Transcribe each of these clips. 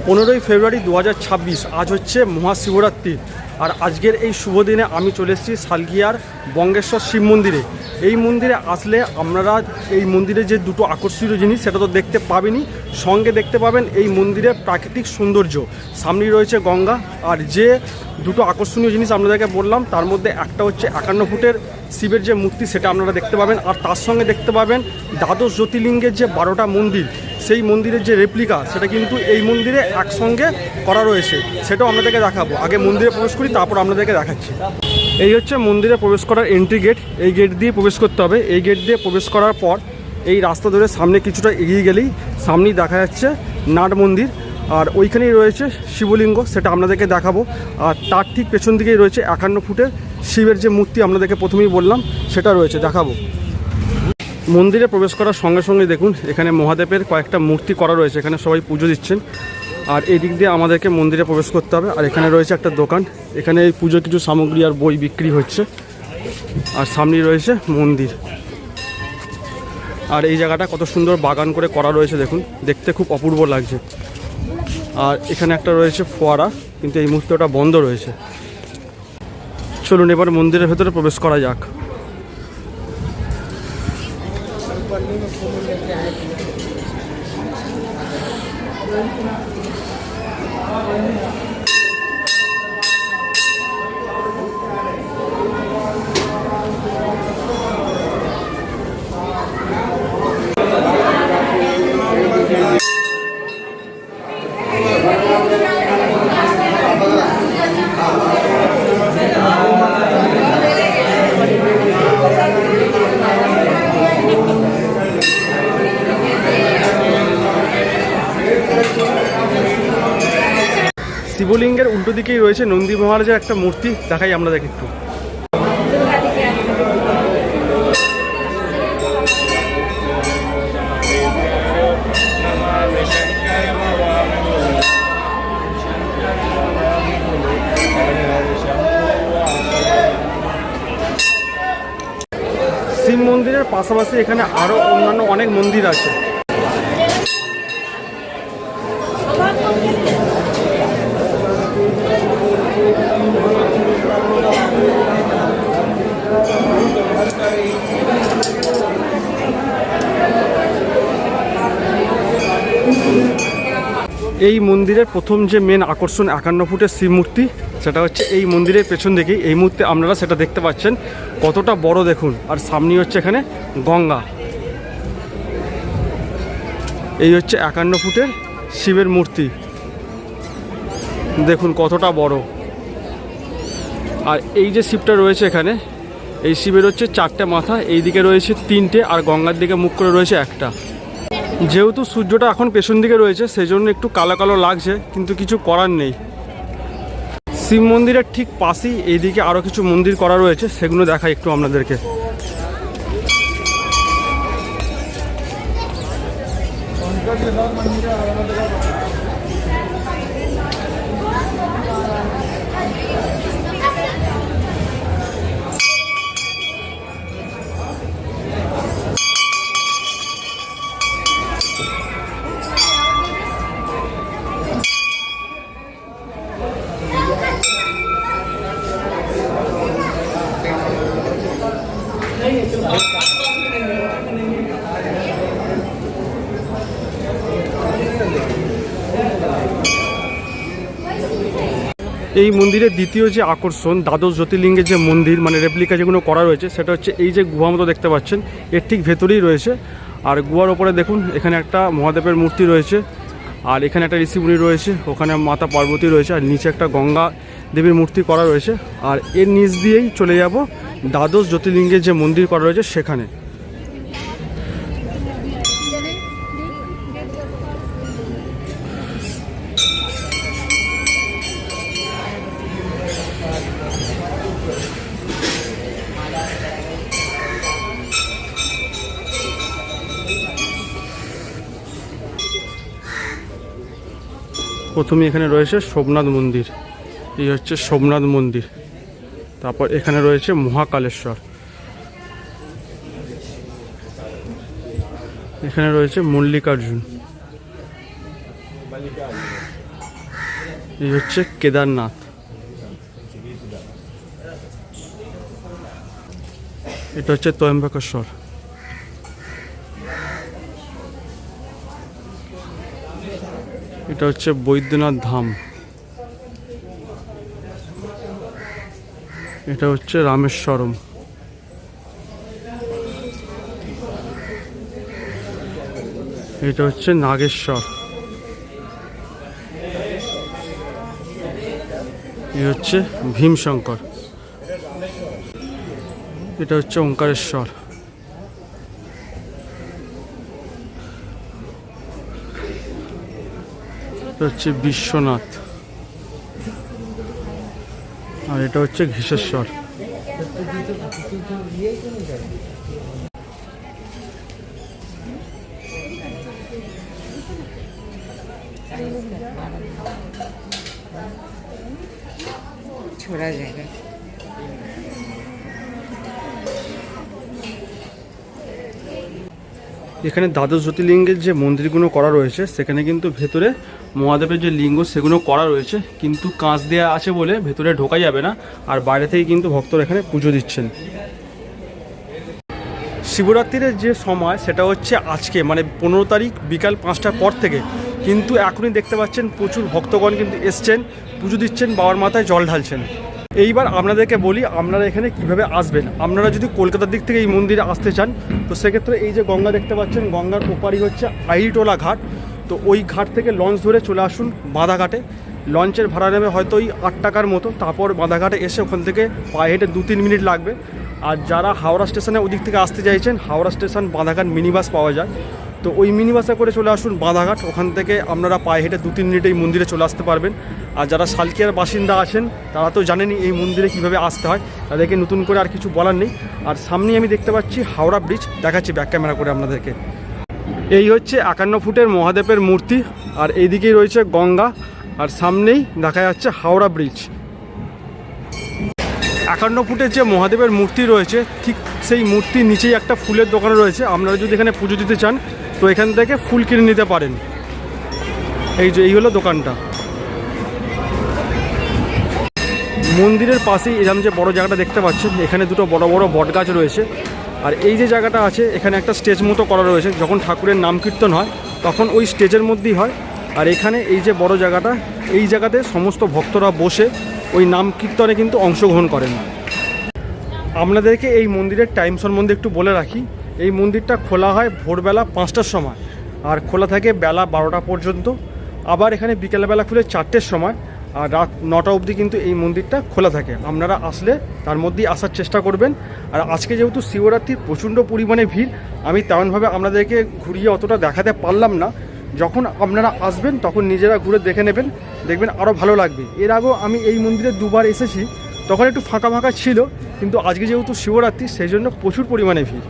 15ই ফেব্রুয়ারি 2026। আজ হচ্ছে মহাশিবরাত্রি। আর আজকের এই শুভ দিনে আমি চলে এসেছি সালকিয়ার বঙ্গেশ্বর শিব মন্দিরে। এই মন্দিরে আসলে আপনারা এই মন্দিরে যে দুটো আকর্ষণীয় জিনিস সেটা তো দেখতে পাবেনই, সঙ্গে দেখতে পাবেন এই মন্দিরের প্রাকৃতিক সৌন্দর্য। সামনেই রয়েছে গঙ্গা। আর যে দুটো আকর্ষণীয় জিনিস আপনাদেরকে বললাম তার মধ্যে একটা হচ্ছে 51 ফুটের শিবের যে মূর্তি, সেটা আপনারা দেখতে পাবেন। আর তার সঙ্গে দেখতে পাবেন দ্বাদশ জ্যোতির্লিঙ্গের যে 12টা মন্দির, সেই মন্দিরের যে রেপ্লিকা সেটা কিন্তু এই মন্দিরে একসঙ্গে করা রয়েছে, সেটাও আপনাদেরকে দেখাবো। আগে মন্দিরে প্রবেশ করি, তারপর আপনাদেরকে দেখাচ্ছি। এই হচ্ছে মন্দিরে প্রবেশ করার এন্ট্রি গেট। এই গেট দিয়ে প্রবেশ করতে হবে। এই গেট দিয়ে প্রবেশ করার পর এই রাস্তা ধরে সামনে কিছুটা এগিয়ে গেলেই সামনেই দেখা যাচ্ছে নাট মন্দির। আর ওইখানেই রয়েছে শিবলিঙ্গ, সেটা আপনাদেরকে দেখাবো। আর তার ঠিক পেছন দিকেই রয়েছে 51 ফুটের শিবের যে মূর্তি আপনাদেরকে প্রথমেই বললাম, সেটা রয়েছে, দেখাবো। মন্দিরে প্রবেশ করার সঙ্গে সঙ্গে দেখুন এখানে মহাদেবের কয়েকটা মূর্তি করা রয়েছে, এখানে সবাই পুজো দিচ্ছেন। আর এই দিক দিয়ে আমাদেরকে মন্দিরে প্রবেশ করতে হবে। আর এখানে রয়েছে একটা দোকান, এখানে এই পুজোর কিছু সামগ্রী আর বই বিক্রি হচ্ছে। আর সামনেই রয়েছে মন্দির। আর এই জায়গাটা কত সুন্দর বাগান করে করা রয়েছে, দেখুন দেখতে খুব অপূর্ব লাগছে। আর এখানে একটা রয়েছে ফোয়ারা, কিন্তু এই মুহূর্তে ওটা বন্ধ রয়েছে। চলুন এবার মন্দিরের ভেতরে প্রবেশ করা যাক। শিবলিঙ্গের উল্টো দিকেই রয়েছে নন্দী মহারাজের একটা মূর্তি, দেখাই আপনাদেরকে একটু। শিব মন্দিরের পাশাপাশি এখানে আরও অন্যান্য অনেক মন্দির আছে। এই মন্দিরের প্রথম যে মেন আকর্ষণ 51 ফুটের শিব মূর্তি, সেটা হচ্ছে এই মন্দিরের পেছন দিকেই। এই মুহূর্তে আপনারা সেটা দেখতে পাচ্ছেন, কতটা বড় দেখুন। আর সামনেই হচ্ছে এখানে গঙ্গা। এই হচ্ছে 51 ফুটের শিবের মূর্তি, দেখুন কতটা বড়। আর এই যে শিবটা রয়েছে এখানে, এই শিবের হচ্ছে 4টে মাথা, এই দিকে রয়েছে 3টে, আর গঙ্গার দিকে মুখ করে রয়েছে একটা। যেহেতু সূর্যটা এখন পেছন দিকে রয়েছে সেই জন্য একটু কালো কালো লাগছে, কিন্তু কিছু করার নেই। শিব মন্দিরের ঠিক পাশেই এইদিকে আরও কিছু মন্দির করা রয়েছে, সেগুলো দেখাই একটু আপনাদেরকে। এই মন্দিরের দ্বিতীয় যে আকর্ষণ দ্বাদশ জ্যোতির্লিঙ্গের যে মন্দির, মানে রেপ্লিকা যেগুলো করা রয়েছে, সেটা হচ্ছে এই যে গুহা মতো দেখতে পাচ্ছেন, এর ঠিক ভেতরেই রয়েছে। আর গুহার ওপরে দেখুন এখানে একটা মহাদেবের মূর্তি রয়েছে, আর এখানে একটা ঋষিমুনি রয়েছে, ওখানে মাতা পার্বতী রয়েছে, আর নিচে একটা গঙ্গা দেবীর মূর্তি করা রয়েছে। আর এর নিচ দিয়েই চলে যাব দ্বাদশ জ্যোতির্লিঙ্গের যে মন্দির করা রয়েছে সেখানে। প্রথমে এখানে রয়েছে সোমনাথ মন্দির, এই হচ্ছে সোমনাথ মন্দির। তারপর এখানে রয়েছে মহাকালেশ্বর, এখানে রয়েছে মল্লিকার্জুন, এই হচ্ছে কেদারনাথ। এটা হচ্ছে ত্রয়ম্বকেশ্বর। এটা হচ্ছে বৈদ্যনাথ ধাম। এটা হচ্ছে রামেশ্বরম। এটা হচ্ছে নাগেশ্বর। এ হচ্ছে ভীমশঙ্কর। এটা হচ্ছে ওঙ্কারেশ্বর। এটা হচ্ছে বিশ্বনাথ। আর এটা হচ্ছে ঘৃষেশ্বর। छोड़ा जाएगा। এখানে দ্বাদশ জ্যোতির্লিঙ্গের যে মন্দিরগুলো করা রয়েছে সেখানে কিন্তু ভেতরে মহাদেবের যে লিঙ্গ সেগুলো করা রয়েছে, কিন্তু কাঁচ দেওয়া আছে বলে ভেতরে ঢোকা যাবে না, আর বাইরে থেকে কিন্তু ভক্তরা এখানে পুজো দিচ্ছেন। শিবরাত্রির যে সময় সেটা হচ্ছে আজকে মানে 15 তারিখ বিকাল 5টার পর থেকে, কিন্তু এখনই দেখতে পাচ্ছেন প্রচুর ভক্তগণ কিন্তু এসছেন, পুজো দিচ্ছেন, বাবার মাথায় জল ঢালছেন। এইবার আপনাদেরকে বলি আপনারা এখানে কিভাবে আসবেন। আপনারা যদি কলকাতার দিক থেকে এই মন্দিরে আসতে চান তো সেক্ষেত্রে এই যে গঙ্গা দেখতে পাচ্ছেন, গঙ্গার ওপারই হচ্ছে আইরিটোলা ঘাট। তো ওই ঘাট থেকে লঞ্চ ধরে চলে আসুন বাঁধাঘাটে। লঞ্চের ভাড়া নেবে হয়তো ওই 8 টাকার মতো। তারপর বাঁধাঘাটে এসে ওখান থেকে পায়ে হেঁটে 2-3 মিনিট লাগবে। আর যারা হাওড়া স্টেশনে ওদিক থেকে আসতে চাইছেন, Howrah station Bandhaghat mini bus পাওয়া যায়, তো ওই মিনি বাসে করে চলে আসুন বাঁধাঘাট। ওখান থেকে আপনারা পায়ে হেঁটে 2-3 মিনিটে এই মন্দিরে চলে আসতে পারবেন। আর যারা সালকিয়ার বাসিন্দা আছেন তারা তো জানেনই এই মন্দিরে কিভাবে আসতে হয়, তাদেরকে নতুন করে আর কিছু বলার নেই। আর সামনেই আমি দেখতে পাচ্ছি হাওড়া ব্রিজ, দেখাচ্ছি ব্যাক ক্যামেরা করে আপনাদেরকে। এই হচ্ছে 51 ফুটের মহাদেবের মূর্তি, আর এইদিকেই রয়েছে গঙ্গা, আর সামনেই দেখা যাচ্ছে হাওড়া ব্রিজ। 51 ফুটের যে মহাদেবের মূর্তি রয়েছে ঠিক সেই মূর্তির নিচেই একটা ফুলের দোকান রয়েছে। আপনারা যদি এখানে পুজো দিতে চান তো এখান থেকে ফুল কিনে নিতে পারেন। এই হলো দোকানটা। মন্দিরের পাশেই এরকম যে বড় জায়গাটা দেখতে পাচ্ছেন, এখানে দুটো বড় বড় বট গাছ রয়েছে। আর এই যে জায়গাটা আছে এখানে একটা স্টেজ মতো করা রয়েছে, যখন ঠাকুরের নাম কীর্তন হয় তখন ওই স্টেজের মধ্যেই হয়। আর এখানে এই যে বড় জায়গাটা, এই জায়গাতে সমস্ত ভক্তরা বসে ওই নাম কীর্তনে কিন্তু অংশগ্রহণ করেন। আপনাদেরকে এই মন্দিরের টাইম সম্বন্ধে একটু বলে রাখি। এই মন্দিরটা খোলা হয় ভোরবেলা 5টার সময়, আর খোলা থাকে বেলা 12টা পর্যন্ত। আবার এখানে বিকেলবেলা খুলে 4টের সময়, আর রাত 9টা অবধি কিন্তু এই মন্দিরটা খোলা থাকে। আপনারা আসলে তার মধ্যেই আসার চেষ্টা করবেন। আর আজকে যেহেতু শিবরাত্রির প্রচণ্ড পরিমাণে ভিড়, আমি তেমনভাবে আপনাদেরকে ঘুরিয়ে অতটা দেখাতে পারলাম না। যখন আপনারা আসবেন তখন নিজেরা ঘুরে দেখে নেবেন, দেখবেন আরও ভালো লাগবে। এর আগেও আমি এই মন্দিরে 2বার এসেছি, তখন একটু ফাঁকা ফাঁকা ছিল, কিন্তু আজকে যেহেতু শিবরাত্রি সেই জন্য প্রচুর পরিমাণে ভিড়।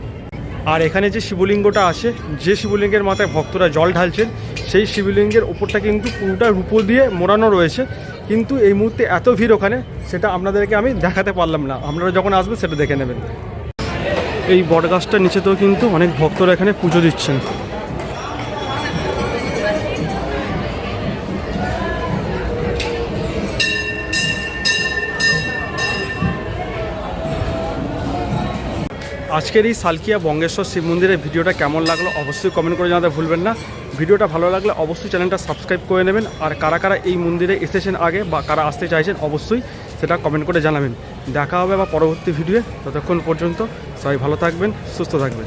আর এখানে যে শিবলিঙ্গটা আছে, যে শিবলিঙ্গের মাথায় ভক্তরা জল ঢালছেন, সেই শিবলিঙ্গের ওপরটা কিন্তু পুরোটা রূপো দিয়ে মোড়ানো রয়েছে, কিন্তু এই মুহূর্তে এত ভিড় ওখানে সেটা আপনাদেরকে আমি দেখাতে পারলাম না। আপনারা যখন আসবেন সেটা দেখে নেবেন। এই বটগাছটার নিচেতেও কিন্তু অনেক ভক্তরা এখানে পুজো দিচ্ছেন। আজকের এই সালকিয়া বঙ্গেশ্বর শিব মন্দিরের ভিডিওটা কেমন লাগলো অবশ্যই কমেন্ট করে জানাতে ভুলবেন না। ভিডিওটা ভালো লাগলে অবশ্যই চ্যানেলটা সাবস্ক্রাইব করে নেবেন। আর কারা কারা এই মন্দিরে এসেছেন আগে বা কারা আসতে চাইছেন অবশ্যই সেটা কমেন্ট করে জানাবেন। দেখা হবে বা পরবর্তী ভিডিওয়ে। ততক্ষণ পর্যন্ত সবাই ভালো থাকবেন, সুস্থ থাকবেন।